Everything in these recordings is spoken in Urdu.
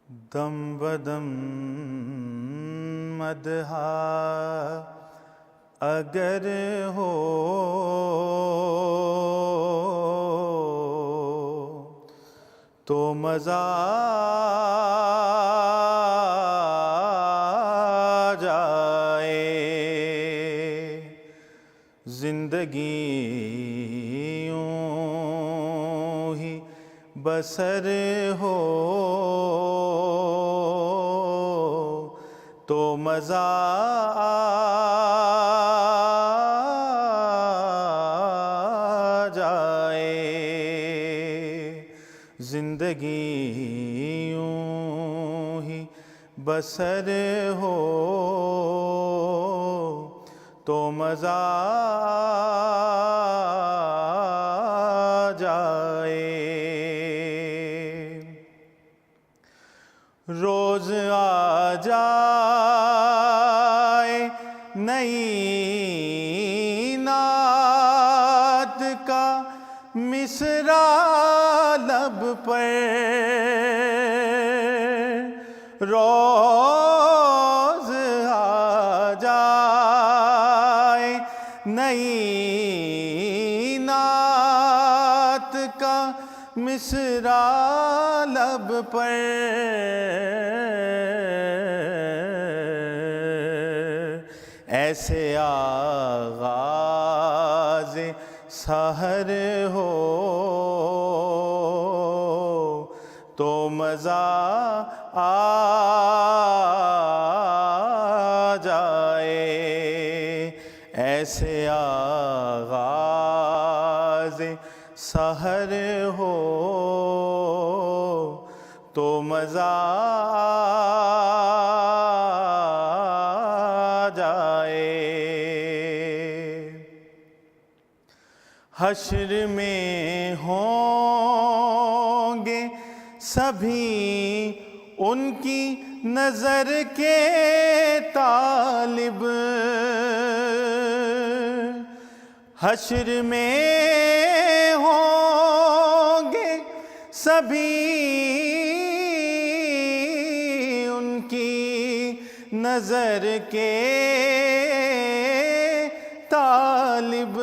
دم بدم مدحا اگر ہو تو مزہ جائے، زندگی یوں ہی بسر ہو تو مزہ جائے، زندگی یوں ہی بسر ہو تو مزہ جائے۔ روز آ جائے نئی نعت کا مصرع لب پر، روز آ جائے نئی نعت کا مصرع لب پر، ایسے آغاز سحر ہو تو مزہ جائے، ایسے آغاز سحر ہو تو مزہ جائے۔ حشر میں ہوں گے سبھی ان کی نظر کے طالب، حشر میں ہوں گے سبھی ان کی نظر کے طالب،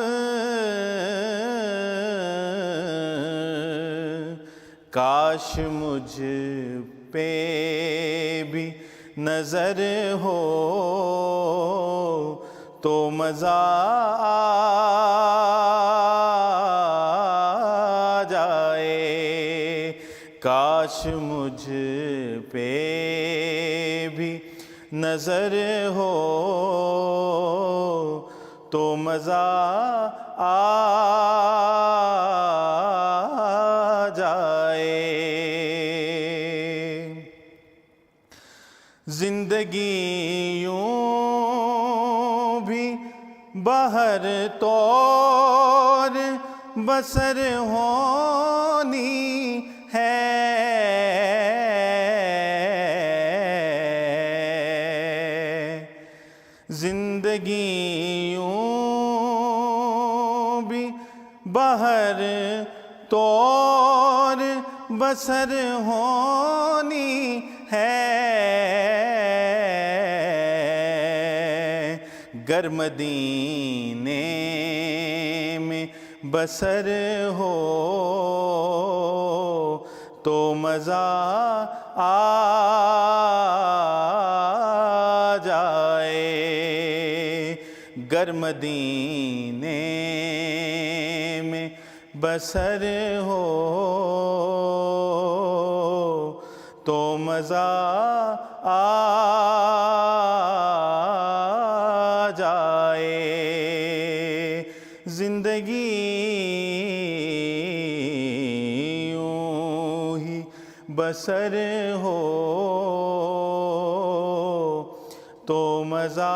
کاش مجھ پہ بھی نظر ہو تو مزہ جائے، کاش مجھ پہ بھی نظر ہو تو مزہ جائے۔ زندگی یوں بھی بہر طور بسر ہونی ہے، زندگی یوں بھی بہر طور بسر ہونی ہے، گر مدینے میں بسر ہو تو مزہ جائے، گر مدینے میں بسر ہو تو مزہ جائے، زندگی یوں ہی بسر ہو تو مزہ